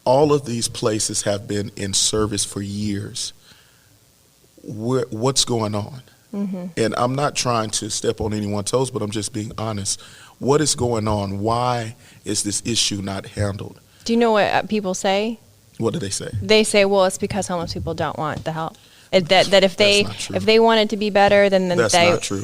all of these places have been in service for years. What's going on? Mm-hmm. And I'm not trying to step on anyone's toes, but I'm just being honest. What is going on? Why is this issue not handled? Do you know what people say? What do they say? They say, well, it's because homeless people don't want the help. That if they want it to be better, then that's they... That's not true.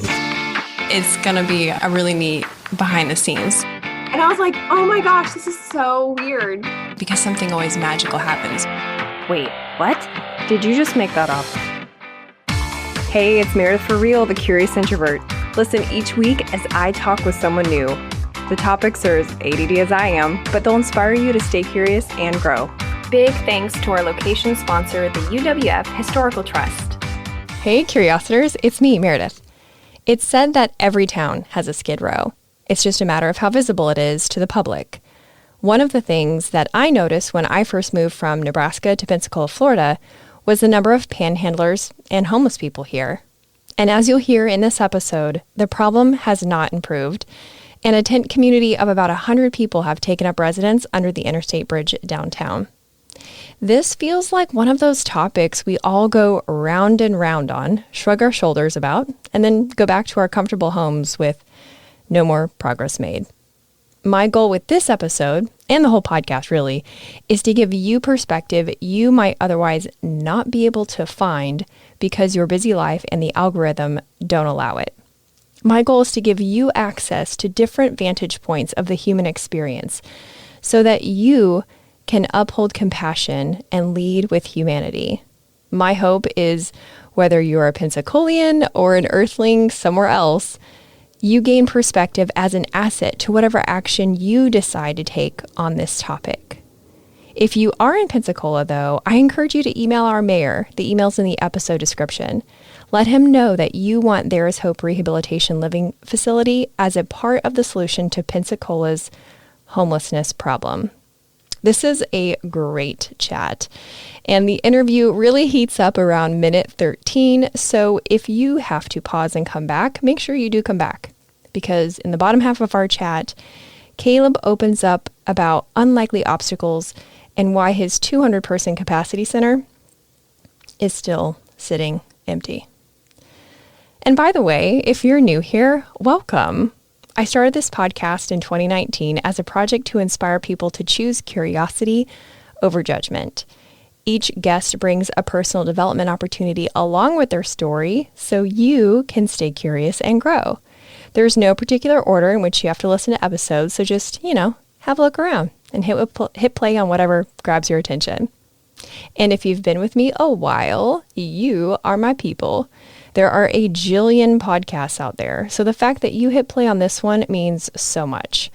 It's going to be a really neat behind the scenes. And I was like, oh my gosh, this is so weird. Because something always magical happens. Wait, what? Did you just make that up? Hey, it's Meredith for Real, the Curious Introvert. Listen each week as I talk with someone new. The topics are as ADD as I am, but they'll inspire you to stay curious and grow. Big thanks to our location sponsor, the UWF Historical Trust. Hey, Curiositors, it's me, Meredith. It's said that every town has a Skid Row. It's just a matter of how visible it is to the public. One of the things that I noticed when I first moved from Nebraska to Pensacola, Florida, was the number of panhandlers and homeless people here. And as you'll hear in this episode, the problem has not improved, and a tent community of about 100 people have taken up residence under the Interstate Bridge downtown. This feels like one of those topics we all go round and round on, shrug our shoulders about, and then go back to our comfortable homes with no more progress made. My goal with this episode, and the whole podcast really, is to give you perspective you might otherwise not be able to find because your busy life and the algorithm don't allow it. My goal is to give you access to different vantage points of the human experience so that you can uphold compassion and lead with humanity. My hope is whether you're a Pensacolian or an earthling somewhere else, you gain perspective as an asset to whatever action you decide to take on this topic. If you are in Pensacola, though, I encourage you to email our mayor. The email's in the episode description. Let him know that you want There Is Hope Rehabilitation Living Facility as a part of the solution to Pensacola's homelessness problem. This is a great chat, and the interview really heats up around minute 13, so if you have to pause and come back, make sure you do come back, because in the bottom half of our chat, Caleb opens up about unlikely obstacles and why his 200-person capacity center is still sitting empty. And by the way, if you're new here, welcome. I started this podcast in 2019 as a project to inspire people to choose curiosity over judgment. Each guest brings a personal development opportunity along with their story so you can stay curious and grow. There's no particular order in which you have to listen to episodes, so just, have a look around and hit play on whatever grabs your attention. And if you've been with me a while, you are my people. There are a jillion podcasts out there, so the fact that you hit play on this one means so much.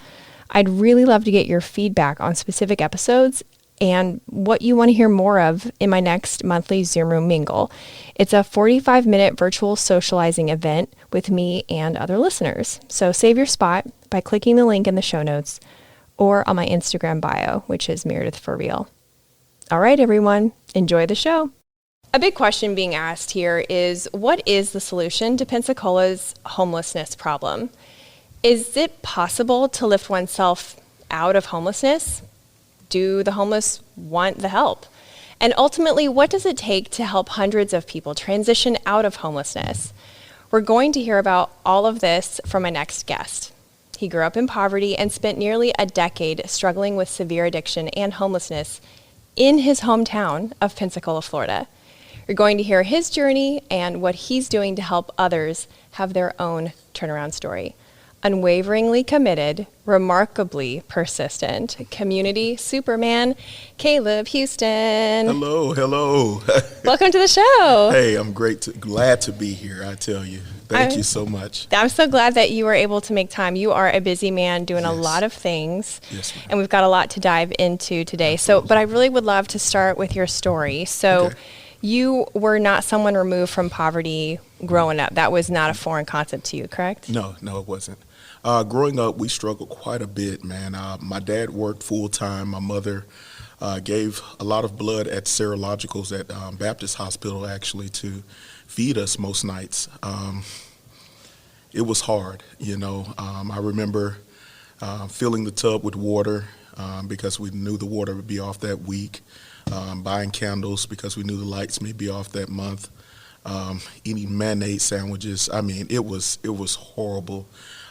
I'd really love to get your feedback on specific episodes and what you want to hear more of in my next monthly Zoom Room Mingle. It's a 45-minute virtual socializing event with me and other listeners. So save your spot by clicking the link in the show notes or on my Instagram bio, which is Meredith for Real. All right, everyone, enjoy the show. A big question being asked here is, what is the solution to Pensacola's homelessness problem? Is it possible to lift oneself out of homelessness? Do the homeless want the help? And ultimately, what does it take to help hundreds of people transition out of homelessness? We're going to hear about all of this from my next guest. He grew up in poverty and spent nearly a decade struggling with severe addiction and homelessness in his hometown of Pensacola, Florida. You're going to hear his journey and what he's doing to help others have their own turnaround story. Unwaveringly committed, remarkably persistent, community Superman, Caleb Houston. Hello. Welcome to the show. Hey, I'm glad to be here, I tell you. Thank you so much. I'm so glad that you were able to make time. You are a busy man doing a lot of things. Yes, ma'am. And we've got a lot to dive into today. Absolutely. But I really would love to start with your story. So you were not someone removed from poverty growing up. That was not a foreign concept to you, correct? No, it wasn't. Growing up, we struggled quite a bit, man. My dad worked full-time. My mother gave a lot of blood at serologicals at Baptist Hospital, actually, to feed us most nights. It was hard, I remember filling the tub with water, because we knew the water would be off that week, buying candles because we knew the lights may be off that month, eating mayonnaise sandwiches. I mean, it was horrible.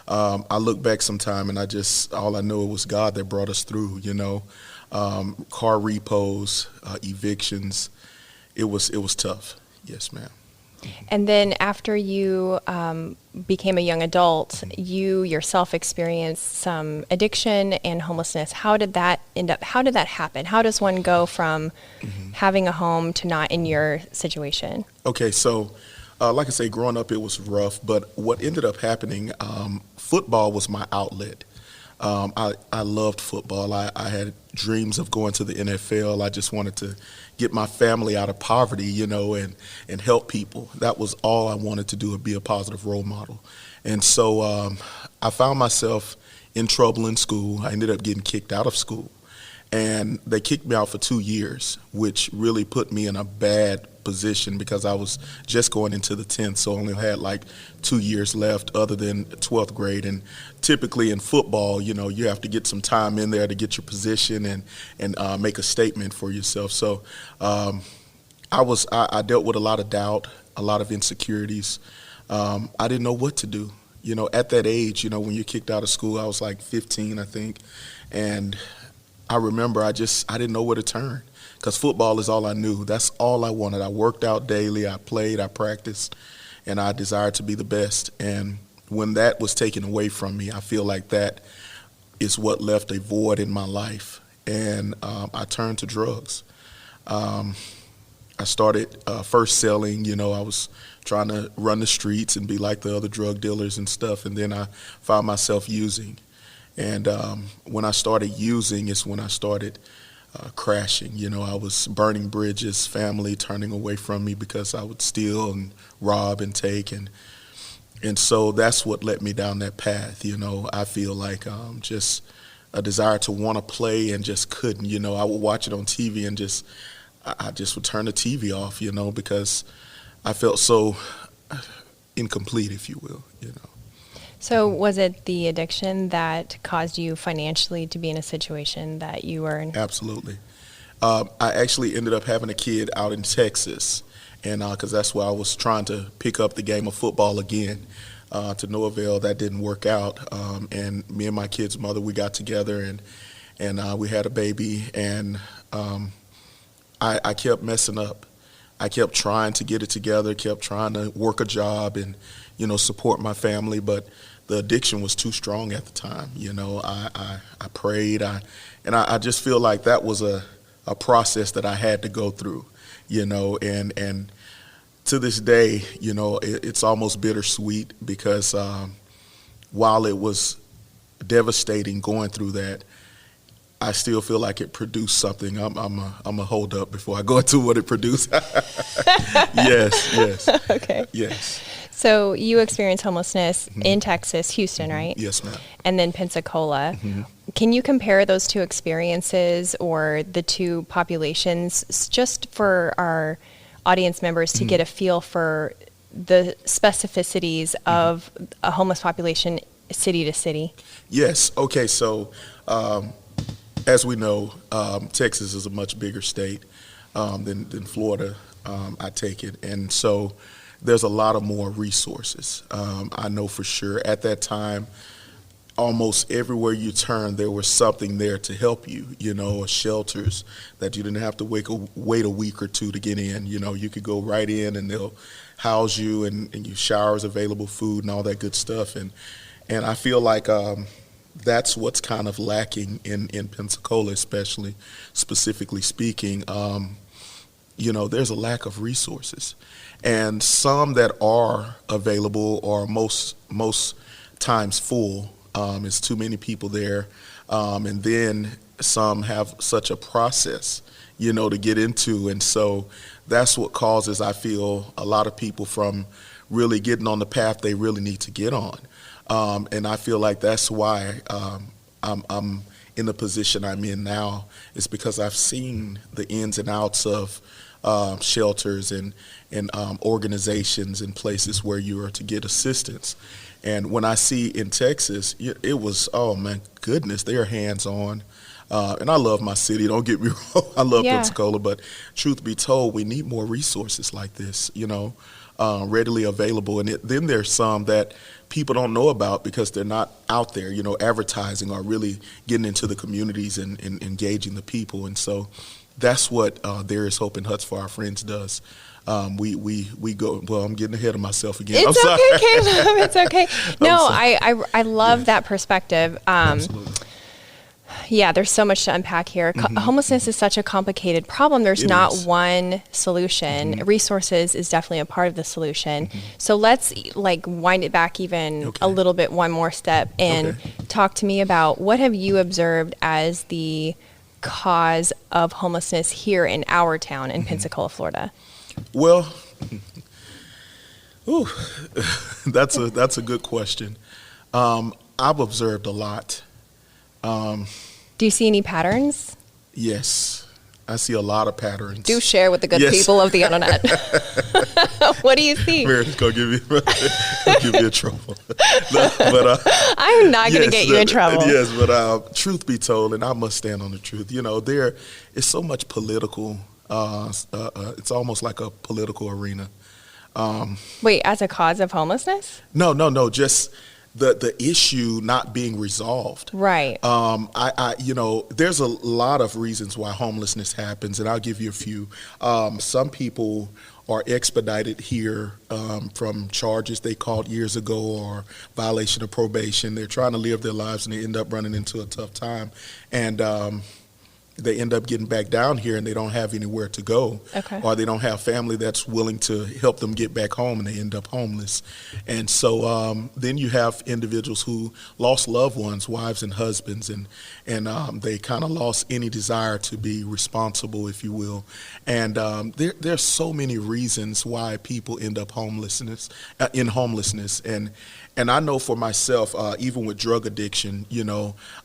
I look back sometime and all I know it was God that brought us through, car repos, evictions. It was tough. Yes, ma'am. And then after you became a young adult, you yourself experienced some addiction and homelessness. How did that happen? How does one go from having a home to not in your situation? Okay, so like I say, growing up it was rough, but what ended up happening, football was my outlet. I loved football. I had dreams of going to the NFL. I just wanted to get my family out of poverty, and help people. That was all I wanted to do, and be a positive role model. And so I found myself in trouble in school. I ended up getting kicked out of school. And they kicked me out for 2 years, which really put me in a bad position because I was just going into the 10th, so only had like 2 years left other than 12th grade. And typically in football, you have to get some time in there to get your position and make a statement for yourself. So I dealt with a lot of doubt, a lot of insecurities. I didn't know what to do. At that age, when you're kicked out of school, I was like 15, I think, and I remember I didn't know where to turn because football is all I knew. That's all I wanted. I worked out daily. I played. I practiced. And I desired to be the best. And when that was taken away from me, I feel like that is what left a void in my life. And I turned to drugs. I started first selling. I was trying to run the streets and be like the other drug dealers and stuff. And then I found myself using. And when I started using is when I started crashing. I was burning bridges, family turning away from me because I would steal and rob and take. And so that's what led me down that path. I feel like just a desire to want to play and just couldn't. I would watch it on TV and I just would turn the TV off, because I felt so incomplete, if you will, So was it the addiction that caused you financially to be in a situation that you were in? Absolutely. I actually ended up having a kid out in Texas, and because that's where I was trying to pick up the game of football again. To no avail. That didn't work out. And me and my kid's mother, we got together and we had a baby, and I kept messing up. I kept trying to get it together, kept trying to work a job and, support my family, but the addiction was too strong at the time. I prayed, and I just feel like that was a process that I had to go through, and to this day, it's almost bittersweet because while it was devastating going through that, I still feel like it produced something. I'm a hold up before I go into what it produced. Yes. Okay. Yes. So you experienced homelessness in Texas, Houston, right? Yes, ma'am. And then Pensacola. Can you compare those two experiences or the two populations just for our audience members to get a feel for the specificities of a homeless population city to city? Yes. Okay. So as we know, Texas is a much bigger state than Florida, I take it. And so there's a lot of more resources. I know for sure at that time, almost everywhere you turn, there was something there to help you, shelters that you didn't have to wait a week or two to get in. You could go right in and they'll house you and you showers available, food and all that good stuff. And I feel like that's what's kind of lacking in Pensacola, specifically speaking. There's a lack of resources. And some that are available are most times full. It's too many people there. And then some have such a process, to get into. And so that's what causes, I feel, a lot of people from really getting on the path they really need to get on. And I feel like that's why I'm in the position I'm in now. It's because I've seen the ins and outs of shelters and organizations and places where you are to get assistance. And when I see in Texas, it was, oh my goodness, they are hands-on. And I love my city, don't get me wrong. I love Yeah. Pensacola, but truth be told, we need more resources like this, readily available. And then there's some that people don't know about because they're not out there, advertising or really getting into the communities and engaging the people. And so that's what There Is Hope in Huts for Our Friends does. We go, well, I'm getting ahead of myself again. It's I'm sorry. okay, Caleb. It's okay. No, sorry. I love that perspective. Absolutely. Yeah, there's so much to unpack here. Homelessness is such a complicated problem. There's It not is. one solution. Resources is definitely a part of the solution. So let's wind it back even Okay. a little bit, one more step, and Okay. talk to me about what have you observed as the cause of homelessness here in our town in Pensacola, Florida? Well, that's a good question. I've observed a lot. Do you see any patterns? Yes, I see a lot of patterns. Do share with the good Yes. people of the internet. What do you see? Meredith's gonna give me in trouble. No, but I'm not going to yes, get you in trouble. Yes, but truth be told, and I must stand on the truth. There is so much political. It's almost like a political arena. Wait, as a cause of homelessness? No, just the issue not being resolved. Right. There's a lot of reasons why homelessness happens, and I'll give you a few. Some people are expedited here from charges they caught years ago or violation of probation. They're trying to live their lives, and they end up running into a tough time, and they end up getting back down here, and they don't have anywhere to go, Okay. or they don't have family that's willing to help them get back home, and they end up homeless. And so then you have individuals who lost loved ones, wives and husbands, and they kind of lost any desire to be responsible, if you will. And there's so many reasons why people end up in homelessness. And I know for myself, even with drug addiction,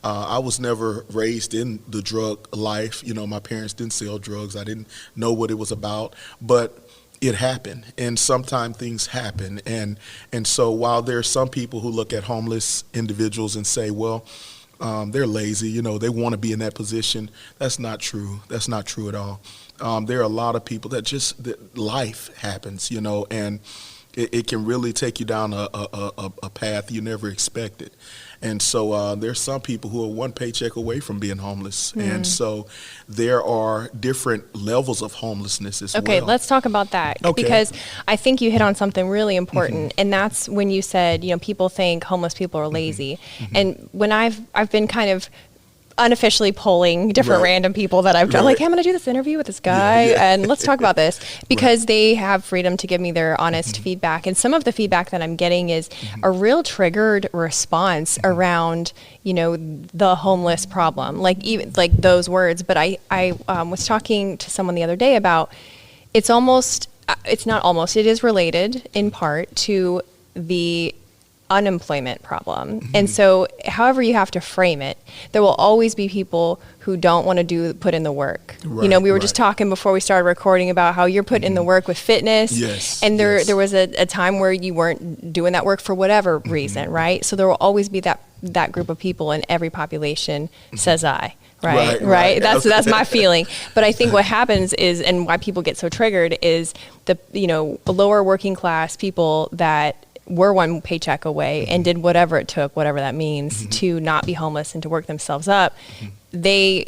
I was never raised in the drug life. My parents didn't sell drugs. I didn't know what it was about, but it happened, and sometimes things happen. And so while there are some people who look at homeless individuals and say, well, they're lazy, they want to be in that position, that's not true. That's not true at all. There are a lot of people that life happens, and it can really take you down a path you never expected. And so there's some people who are one paycheck away from being homeless. And so there are different levels of homelessness as well. Okay, let's talk about that. Okay. Because I think you hit on something really important, and that's when you said, people think homeless people are lazy. And when I've been kind of unofficially polling different Right. random people that I've done, Right. like, hey, I'm going to do this interview with this guy, Yeah. and let's talk about this, because they have freedom to give me their honest feedback. And some of the feedback that I'm getting is a real triggered response around, the homeless problem, even those words. But I was talking to someone the other day about it is related in part to the unemployment problem. And so however you have to frame it, there will always be people who don't want to put in the work. Right, We were just talking before we started recording about how you're putting in the work with fitness. Yes, And yes. there was a time where you weren't doing that work for whatever reason, right? So there will always be that group of people, and every population says I. Right. That's my feeling. But I think what happens is, and why people get so triggered is the lower working class people that were one paycheck away and did whatever it took, whatever that means, to not be homeless and to work themselves up. They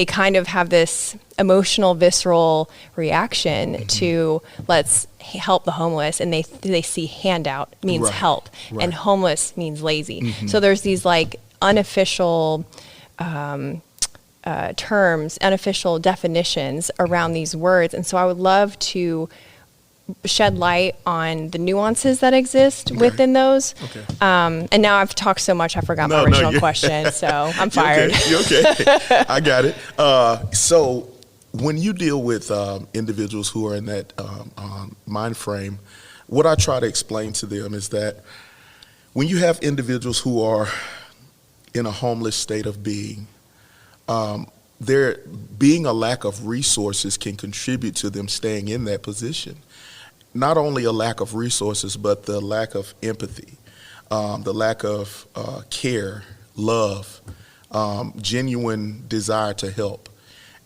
kind of have this emotional, visceral reaction to let's help the homeless, and they see handout means Right, help, right. and homeless means lazy. So there's these unofficial terms, unofficial definitions around these words. And so I would love to shed light on the nuances that exist within those. Okay. And now I've talked so much, I forgot my No, original you- question, so I'm fired. You're okay. I got it. So when you deal with individuals who are in that mind frame, what I try to explain to them is that when you have individuals who are in a homeless state of being, there being a lack of resources can contribute to them staying in that position. Not only a lack of resources, but the lack of empathy, the lack of care, love, genuine desire to help.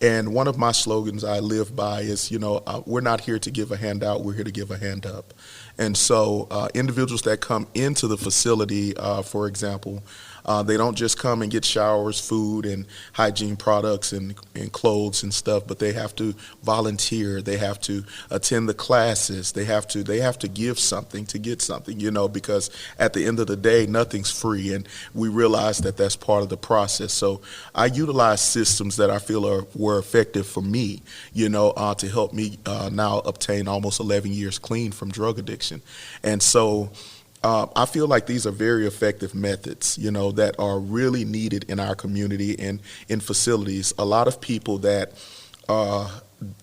And one of my slogans I live by is, we're not here to give a handout, we're here to give a hand up. And so individuals that come into the facility, for example, they don't just come and get showers, food, and hygiene products and clothes and stuff, but they have to volunteer. They have to attend the classes. They have to give something to get something, because at the end of the day, nothing's free, and we realize that that's part of the process. So I utilize systems that I feel were effective for me, to help me now obtain almost 11 years clean from drug addiction. And so I feel like these are very effective methods, that are really needed in our community and in facilities. A lot of people that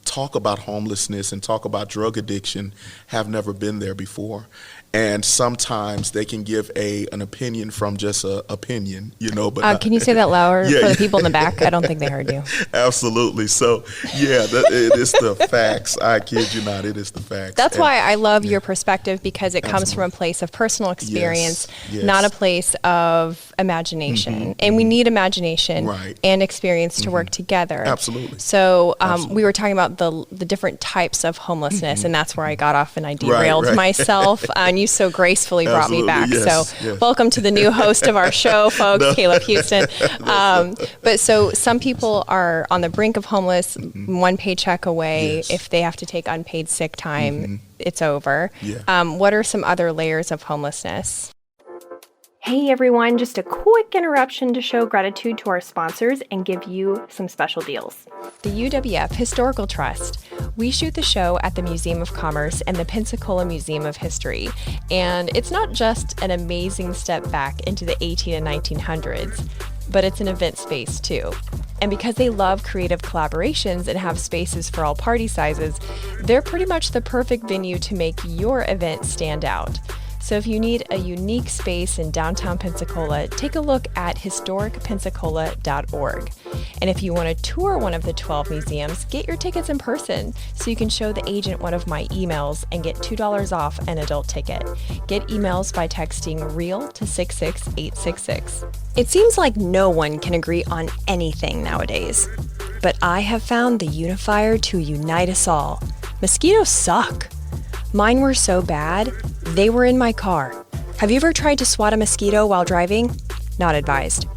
talk about homelessness and talk about drug addiction have never been there before. And sometimes they can give an opinion from just an opinion, But can you say that louder Yeah, for the people in the back? I don't think they heard you. Absolutely. So, it is the facts. I kid you not. It is the facts. That's why I love your perspective, because it comes from a place of personal experience, Yes. not a place of imagination. And we need imagination and experience to work together. Absolutely. So we were talking about the different types of homelessness, and that's where I got off and I derailed myself. And you so gracefully brought me back. Yes, So welcome to the new host of our show, folks, Caleb Houston. But so some people are on the brink of homeless, one paycheck away. Yes. If they have to take unpaid sick time, it's over. Yeah. What are some other layers of homelessness? Hey everyone, just a quick interruption to show gratitude to our sponsors and give you some special deals. The UWF Historical Trust. We shoot the show at the Museum of Commerce and the Pensacola Museum of History. And it's not just an amazing step back into the 18 and 1900s, but it's an event space too. And because they love creative collaborations and have spaces for all party sizes, they're pretty much the perfect venue to make your event stand out. So if you need a unique space in downtown Pensacola, take a look at historicpensacola.org. And if you want to tour one of the 12 museums, get your tickets in person so you can show the agent one of my emails and get $2 off an adult ticket. Get emails by texting REAL to 66866. It seems like no one can agree on anything nowadays, but I have found the unifier to unite us all. Mosquitoes suck. Mine were so bad, they were in my car. Have you ever tried to swat a mosquito while driving? Not advised.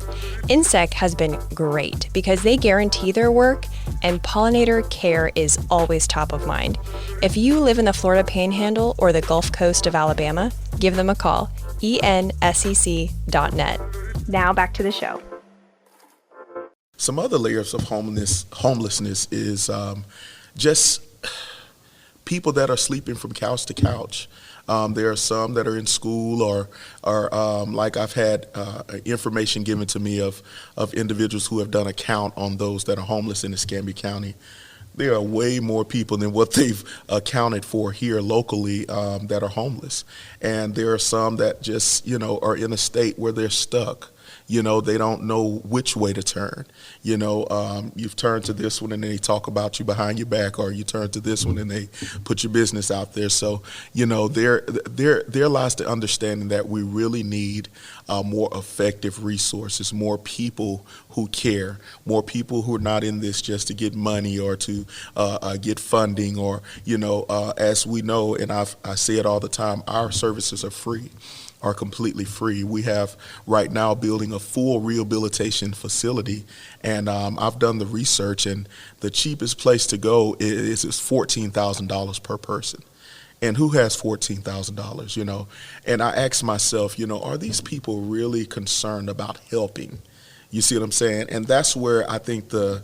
Insect has been great because they guarantee their work and pollinator care is always top of mind. If you live in the Florida Panhandle or the Gulf Coast of Alabama, give them a call, ensec.net. Now back to the show. Some other layers of homelessness is just people that are sleeping from couch to couch. There are some that are in school or like I've had information given to me of individuals who have done a count on those that are homeless in Escambia County. There are way more people than what they've accounted for here locally that are homeless. And there are some that just, are in a state where they're stuck. They don't know which way to turn. You've turned to this one and they talk about you behind your back, or you turn to this one and they put your business out there. So, there lies the understanding that we really need more effective resources, more people who care, more people who are not in this just to get money or to get funding or, as we know, and I say it all the time, our services are free. Are completely free. We have right now building a full rehabilitation facility, and I've done the research, and the cheapest place to go is $14,000 per person. And who has $14,000, And I ask myself, are these people really concerned about helping? You see what I'm saying? And that's where I think the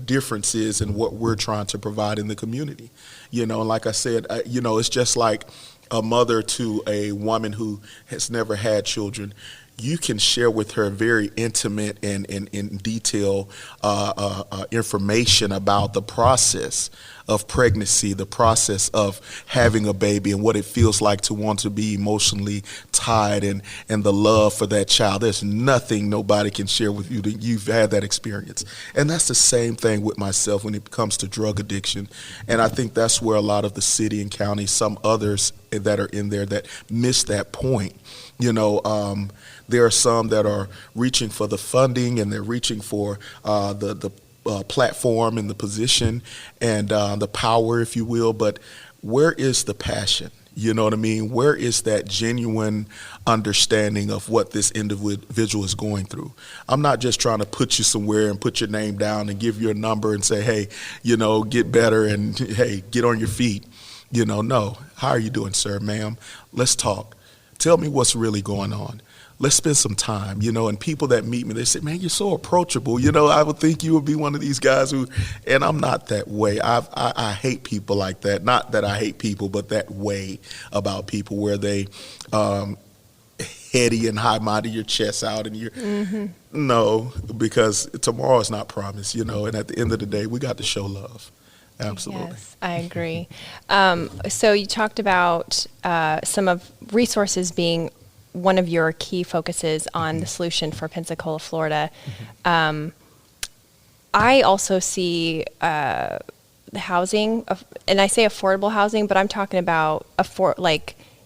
difference is in what we're trying to provide in the community. And like I said, it's just like a mother to a woman who has never had children. You can share with her very intimate and in detail information about the process of pregnancy, the process of having a baby, and what it feels like to want to be emotionally tied and the love for that child. There's nothing nobody can share with you that you've had that experience. And that's the same thing with myself when it comes to drug addiction. And I think that's where a lot of the city and county, some others that are in there that miss that point. There are some that are reaching for the funding, and they're reaching for the platform and the position and the power, if you will. But where is the passion? You know what I mean? Where is that genuine understanding of what this individual is going through? I'm not just trying to put you somewhere and put your name down and give you a number and say, hey, get better and, hey, get on your feet. No. How are you doing, sir, ma'am? Let's talk. Tell me what's really going on. Let's spend some time, and people that meet me, they say, man, you're so approachable. I would think you would be one of these guys and I'm not that way. I hate people like that. Not that I hate people, but that way about people where they heady and high-minded, your chest out, and you're, no, because tomorrow is not promised, and at the end of the day, we got to show love. Absolutely. Yes, I agree. So you talked about some of resources being one of your key focuses on the solution for Pensacola, Florida. I also see the housing, and I say affordable housing, but I'm talking about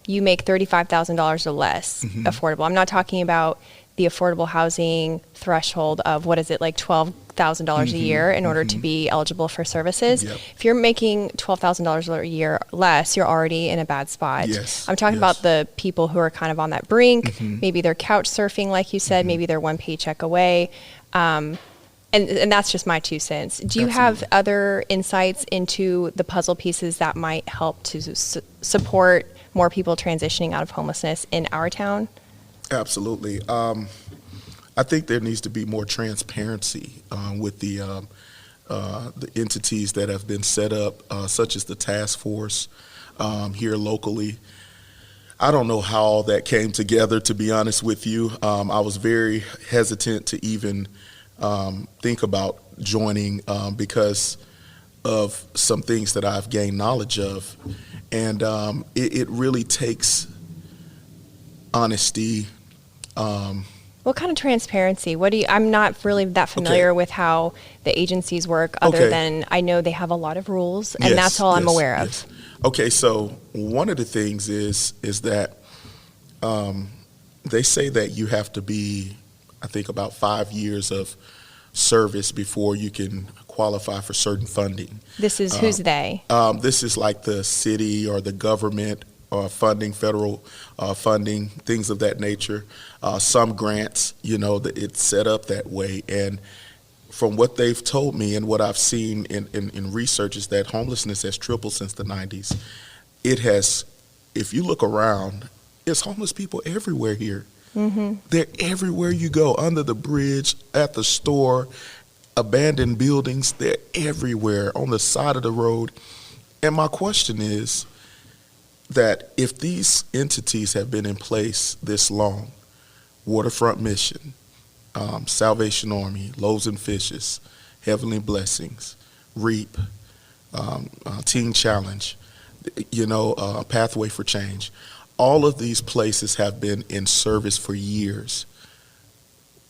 you make $35,000 or less affordable. I'm not talking about the affordable housing threshold of like $12,000 a year in order to be eligible for services. Yep. If you're making $12,000 a year less, you're already in a bad spot. Yes. I'm talking about the people who are kind of on that brink. Maybe they're couch surfing, like you said. Maybe they're one paycheck away. And that's just my 2 cents. Do you have other insights into the puzzle pieces that might help to support more people transitioning out of homelessness in our town? Absolutely. I think there needs to be more transparency with the entities that have been set up, such as the task force here locally. I don't know how all that came together, to be honest with you. I was very hesitant to even think about joining because of some things that I've gained knowledge of. And it really takes honesty. What kind of transparency? I'm not really that familiar with how the agencies work, other than I know they have a lot of rules, and that's all I'm aware of. Yes. Okay, so one of the things is that they say that you have to be, I think, about 5 years of service before you can qualify for certain funding. This is who's they? This is like the city or the government funding, federal funding, things of that nature. Some grants, it's set up that way. And from what they've told me and what I've seen in research is that homelessness has tripled since the 90s. It has, if you look around, there's homeless people everywhere here. They're everywhere you go, under the bridge, at the store, abandoned buildings. They're everywhere, on the side of the road. And my question is that if these entities have been in place this long, Waterfront Mission, Salvation Army, Loaves and Fishes, Heavenly Blessings, REAP, Teen Challenge, Pathway for Change, all of these places have been in service for years.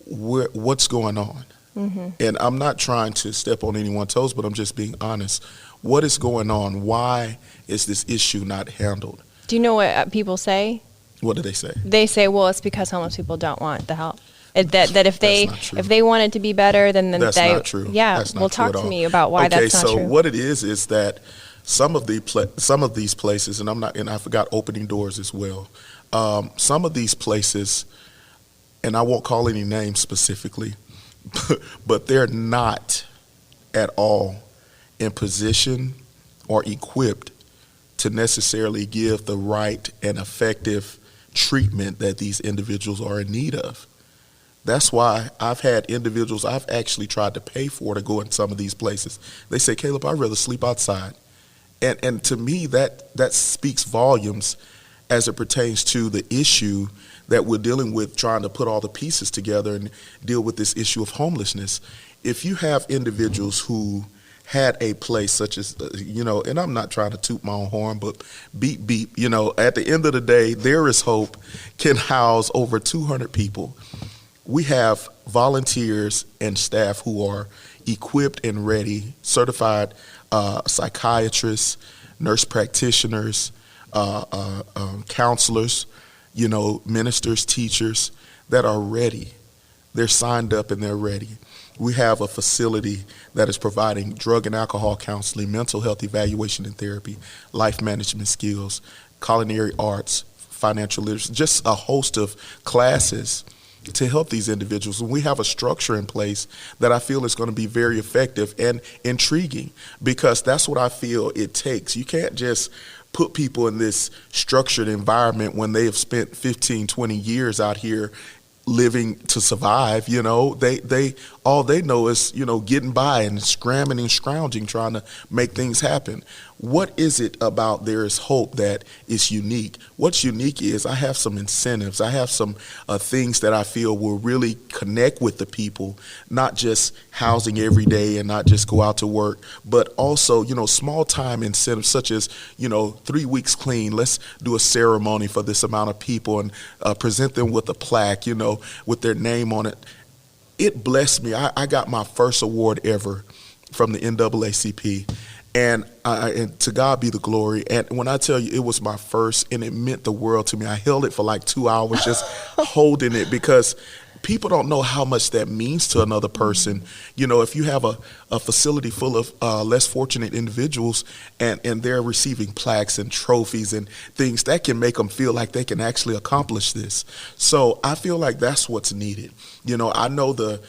What's going on? And I'm not trying to step on anyone's toes, but I'm just being honest. What is going on? Why is this issue not handled? Do you know what people say? What do they say? They say, well, it's because homeless people don't want the help. That if they want it to be better, then that's they. Not true. Yeah, that's not well, true talk to me about why that's not true. Okay, so what it is that some of these places, and I forgot Opening Doors as well. Some of these places, and I won't call any names specifically, but they're not at all in position or equipped to necessarily give the right and effective treatment that these individuals are in need of. That's why I've had individuals I've actually tried to pay for to go in some of these places. They say, Caleb, I'd rather sleep outside. And to me, that speaks volumes as it pertains to the issue that we're dealing with, trying to put all the pieces together and deal with this issue of homelessness. If you have individuals who had a place such as, and I'm not trying to toot my own horn, but beep, beep, at the end of the day, There Is Hope can house over 200 people. We have volunteers and staff who are equipped and ready, certified psychiatrists, nurse practitioners, counselors, ministers, teachers that are ready. They're signed up and they're ready. We have a facility that is providing drug and alcohol counseling, mental health evaluation and therapy, life management skills, culinary arts, financial literacy, just a host of classes to help these individuals. And we have a structure in place that I feel is going to be very effective and intriguing, because that's what I feel it takes. You can't just put people in this structured environment when they have spent 15, 20 years out here living to survive. They all they know is getting by and scramming and scrounging, trying to make things happen. What is it about There Is Hope that is unique? What's unique is I have some incentives. I have some things that I feel will really connect with the people, not just housing every day and not just go out to work, but also, small time incentives such as, 3 weeks clean. Let's do a ceremony for this amount of people and present them with a plaque, with their name on it. It blessed me. I got my first award ever from the NAACP. And to God be the glory. And when I tell you it was my first, and it meant the world to me, I held it for like 2 hours just holding it, because people don't know how much that means to another person. If you have a facility full of less fortunate individuals and they're receiving plaques and trophies and things, that can make them feel like they can actually accomplish this. So I feel like that's what's needed. I know the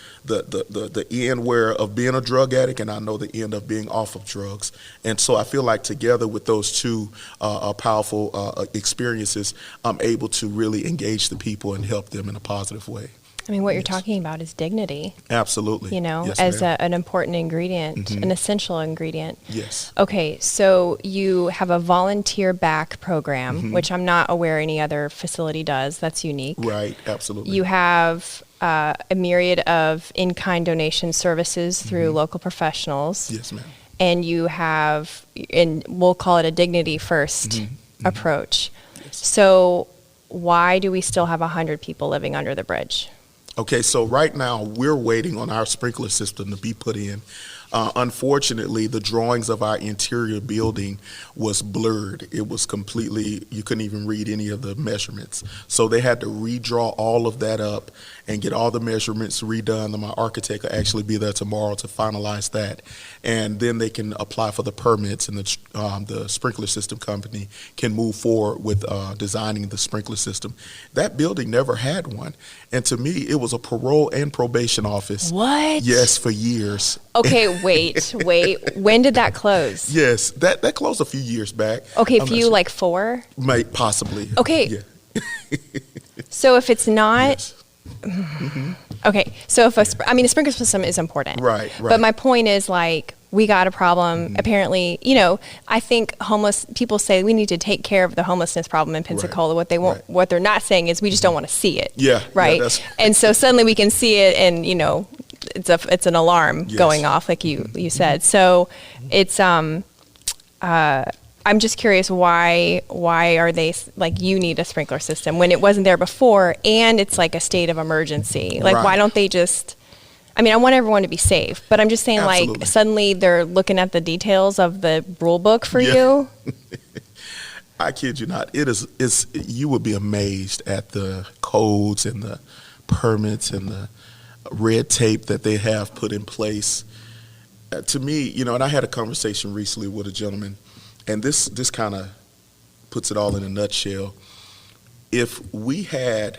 end of being a drug addict, and I know the end of being off of drugs. And so I feel like together with those two powerful experiences, I'm able to really engage the people and help them in a positive way. I mean, what you're talking about is dignity. Absolutely. Yes, as ma'am. an important ingredient, an essential ingredient. Yes. Okay, so you have a volunteer back program, which I'm not aware any other facility does. That's unique. Right, absolutely. You have a myriad of in-kind donation services through local professionals. Yes, ma'am. And you have, and we'll call it a dignity first approach. Yes. So why do we still have 100 people living under the bridge? Okay, so right now we're waiting on our sprinkler system to be put in. Unfortunately, the drawings of our interior building was blurred. It was completely, you couldn't even read any of the measurements. So they had to redraw all of that up and get all the measurements redone. And my architect will actually be there tomorrow to finalize that. And then they can apply for the permits, and the sprinkler system company can move forward with designing the sprinkler system. That building never had one. And to me, it was a parole and probation office. What? Yes, for years. Okay, wait. When did that close? Yes, that closed a few years back. Okay, I'm few, not sure. like 4? Might possibly. Okay. Yeah. So if it's not, Yes. okay, so if a sprinkler system is important. Right. But my point is, like, we got a problem. Apparently, I think homeless people say we need to take care of the homelessness problem in Pensacola. Right. What they're not saying is we just don't want to see it. Yeah. Right. Yeah, and so suddenly we can see it, and it's an alarm Yes. going off, like you said. So it's I'm just curious, why are they like, you need a sprinkler system when it wasn't there before, and it's like a state of emergency? Like, Right. why don't they just? I mean, I want everyone to be safe, but I'm just saying, Absolutely. like, suddenly they're looking at the details of the rule book for Yeah. you. I kid you not. It's you would be amazed at the codes and the permits and the red tape that they have put in place. To me, and I had a conversation recently with a gentleman, and this kind of puts it all in a nutshell. If we had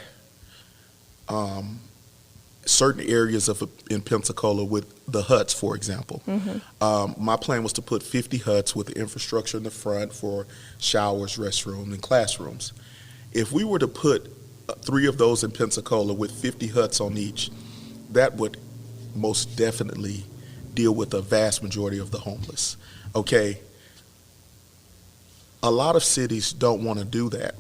certain areas in Pensacola with the huts, for example, my plan was to put 50 huts with the infrastructure in the front for showers, restrooms, and classrooms. If we were to put 3 of those in Pensacola with 50 huts on each, that would most definitely deal with the vast majority of the homeless. Okay. A lot of cities don't want to do that.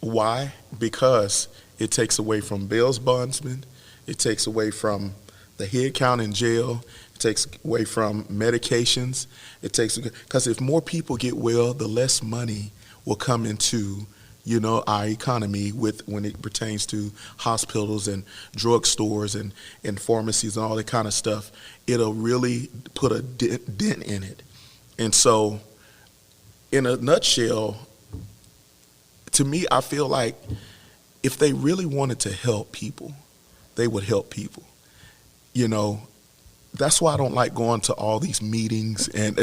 Why? Because it takes away from bail bondsmen, it takes away from the head count in jail, it takes away from medications, because if more people get well, the less money will come into our economy when it pertains to hospitals and drugstores and pharmacies and all that kind of stuff. It'll really put a dent in it. And so, in a nutshell, to me, I feel like if they really wanted to help people, they would help people. You know, that's why I don't like going to all these meetings, and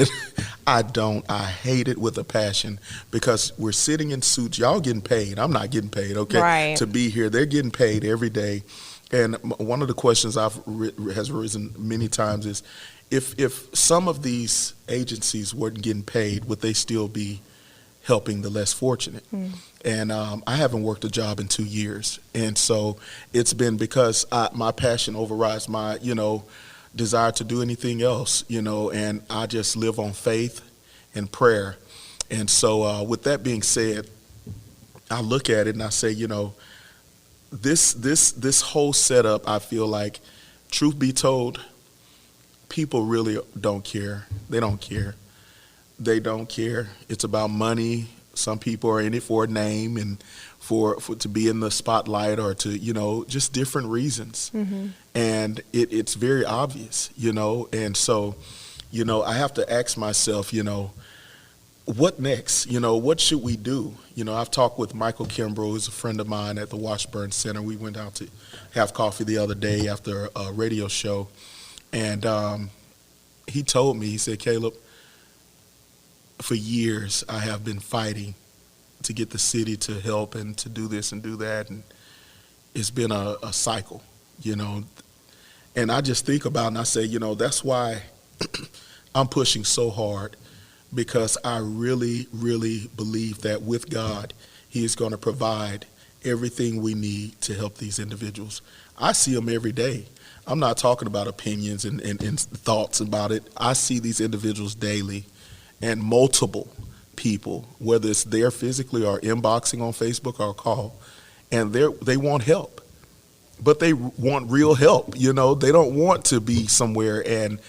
I hate it with a passion, because we're sitting in suits. Y'all getting paid. I'm not getting paid, okay, Right. to be here. They're getting paid every day. And one of the questions has risen many times is, if some of these agencies weren't getting paid, would they still be helping the less fortunate? And I haven't worked a job in 2 years. And so it's been because my passion overrides my, desire to do anything else, and I just live on faith and prayer. And so with that being said, I look at it and I say, this whole setup, I feel like, truth be told, people really don't care. They don't care. They don't care. It's about money. Some people are in it for a name and for to be in the spotlight, or to, just different reasons. And it's very obvious, and so, I have to ask myself, what next? What should we do? I've talked with Michael Kimbrough, who's a friend of mine at the Washburn Center. We went out to have coffee the other day after a radio show, and he told me, he said, Caleb, for years I have been fighting to get the city to help and to do this and do that, and it's been a cycle, and I just think about it and I say, that's why I'm pushing so hard, because I really, really believe that with God, He is going to provide everything we need to help these individuals. I see them every day. I'm not talking about opinions and thoughts about it. I see these individuals daily, and multiple people, whether it's there physically or inboxing on Facebook or call, and they want help. But they want real help, They don't want to be somewhere and,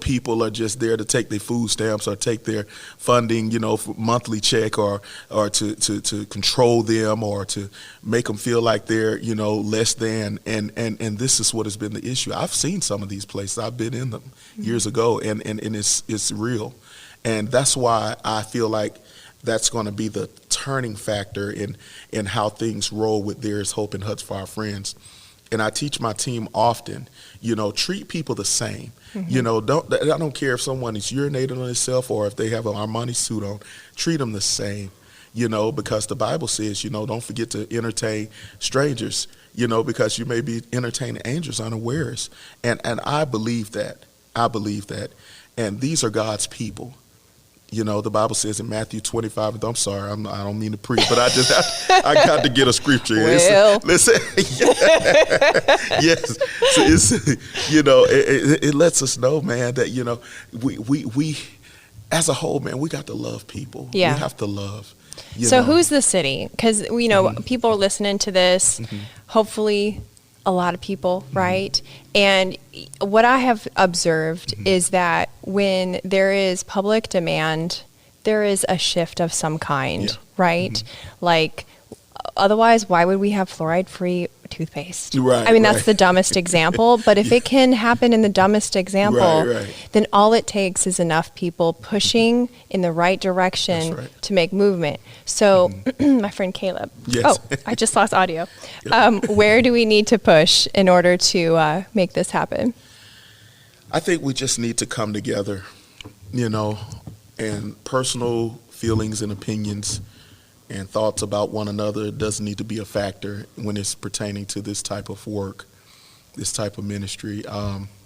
people are just there to take their food stamps or take their funding, for monthly check, or to control them, or to make them feel like they're, less than. And this is what has been the issue. I've seen some of these places. I've been in them years ago, and it's real. And that's why I feel like that's going to be the turning factor in how things roll with There Is Hope and Huts for Our Friends. And I teach my team often, treat people the same. I don't care if someone is urinating on themselves or if they have an Armani suit on. Treat them the same, because the Bible says, don't forget to entertain strangers, because you may be entertaining angels unawares. And I believe that. And these are God's people. The Bible says in Matthew 25, I'm sorry, I don't mean to preach, but I got to get a scripture here. Well. Listen, yes. So it lets us know, man, that, we as a whole, man, we got to love people. Yeah. We have to love. So who's the city? Because, people are listening to this, hopefully a lot of people, right? And what I have observed is that when there is public demand, there is a shift of some kind, right? Like, otherwise, why would we have fluoride-free toothpaste? Right, I mean, right. that's the dumbest example, but if it can happen in the dumbest example, Right. then all it takes is enough people pushing in the right direction That's right. to make movement. So, my friend Caleb, Yes. I just lost audio. Where do we need to push in order to make this happen? I think we just need to come together, and personal feelings and opinions and thoughts about one another doesn't need to be a factor when it's pertaining to this type of work, this type of ministry.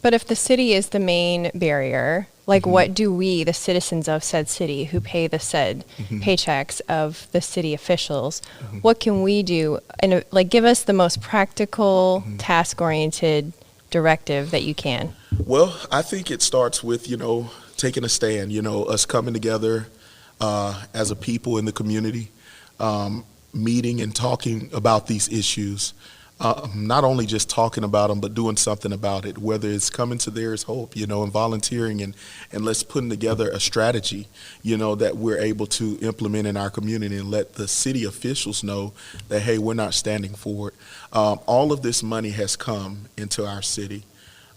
But if the city is the main barrier, like what do we, the citizens of said city who pay the said paychecks of the city officials, what can we do? And give us the most practical, task-oriented directive that you can. Well, I think it starts with, taking a stand, us coming together as a people in the community, meeting and talking about these issues, not only just talking about them, but doing something about it, whether it's coming to There Is Hope, and volunteering and let's putting together a strategy, that we're able to implement in our community and let the city officials know that, hey, we're not standing for it. All of this money has come into our city.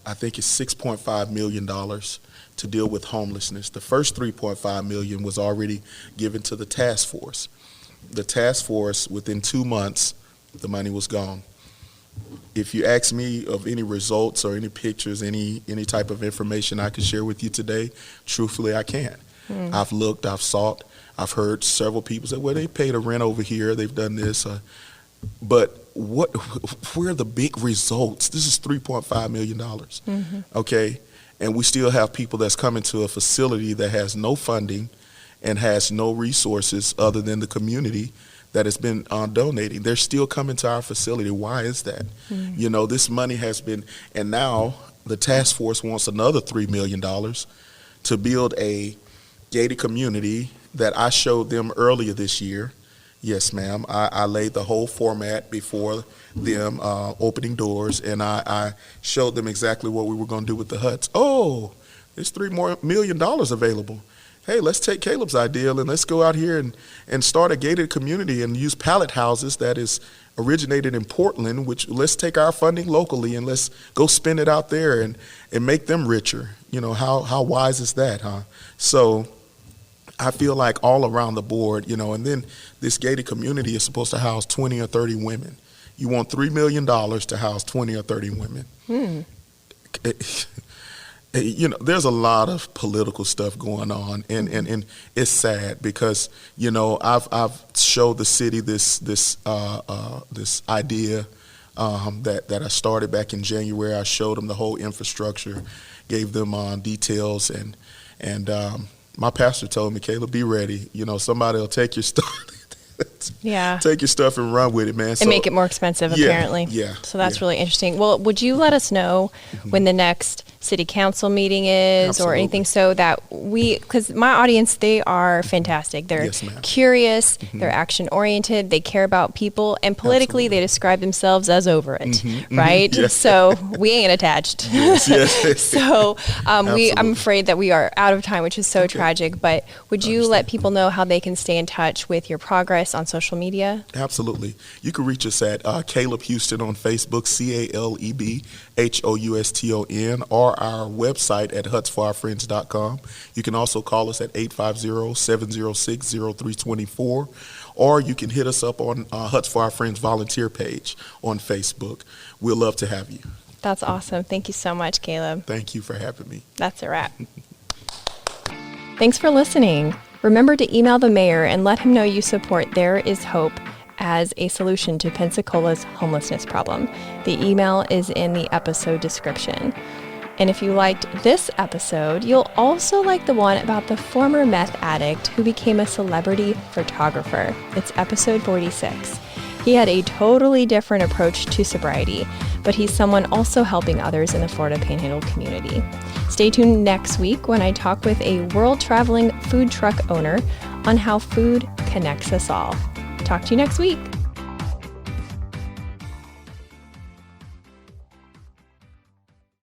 I think it's $6.5 million to deal with homelessness. The first $3.5 million was already given to the task force. The task force, within 2 months, the money was gone. If you ask me of any results or any pictures, any type of information I could share with you today, truthfully, I can't. I've looked, I've sought, I've heard several people say, well, they paid a rent over here, they've done this. But where are the big results? This is $3.5 million, okay? And we still have people that's coming to a facility that has no funding and has no resources other than the community that has been donating. They're still coming to our facility. Why is that? You know, this money has been, and now the task force wants another $3 million to build a gated community that I showed them earlier this year. Yes, ma'am. I laid the whole format before them, opening doors, and I showed them exactly what we were going to do with the huts. Oh, there's $3 million available. Hey, let's take Caleb's idea and let's go out here and start a gated community and use pallet houses that is originated in Portland, which let's take our funding locally and let's go spend it out there and make them richer. You know, how wise is that, huh? So I feel like all around the board, you know, and then this gated community is supposed to house 20 or 30 women. You want $3 million to house 20 or 30 women. You know, there's a lot of political stuff going on, and it's sad because, you know, I've showed the city this idea that I started back in January. I showed them the whole infrastructure, gave them details, and my pastor told me, Caleb, be ready. You know, somebody will take your stuff. Take your stuff and run with it, man. And make it more expensive, apparently. Yeah. So that's really interesting. Well, would you let us know when the next city council meeting is or anything so that because my audience, they are fantastic. They're curious, they're action oriented, they care about people, and politically they describe themselves as over it, right? Yes. So we ain't attached. So I'm afraid that we are out of time, which is so tragic, but would you let people know how they can stay in touch with your progress on social media? Absolutely. You can reach us at Caleb Houston on Facebook, CalebHouston, or our website at hutsforourfriends.com. You can also call us at 850-706-0324, or you can hit us up on Huts for Our Friends volunteer page on Facebook. We'd love to have you. That's awesome. Thank you so much, Caleb. Thank you for having me. That's a wrap. Thanks for listening. Remember to email the mayor and let him know you support There Is Hope as a solution to Pensacola's homelessness problem. The email is in the episode description. And if you liked this episode, you'll also like the one about the former meth addict who became a celebrity photographer. It's episode 46. He had a totally different approach to sobriety, but he's someone also helping others in the Florida Panhandle community. Stay tuned next week when I talk with a world-traveling food truck owner on how food connects us all. Talk to you next week.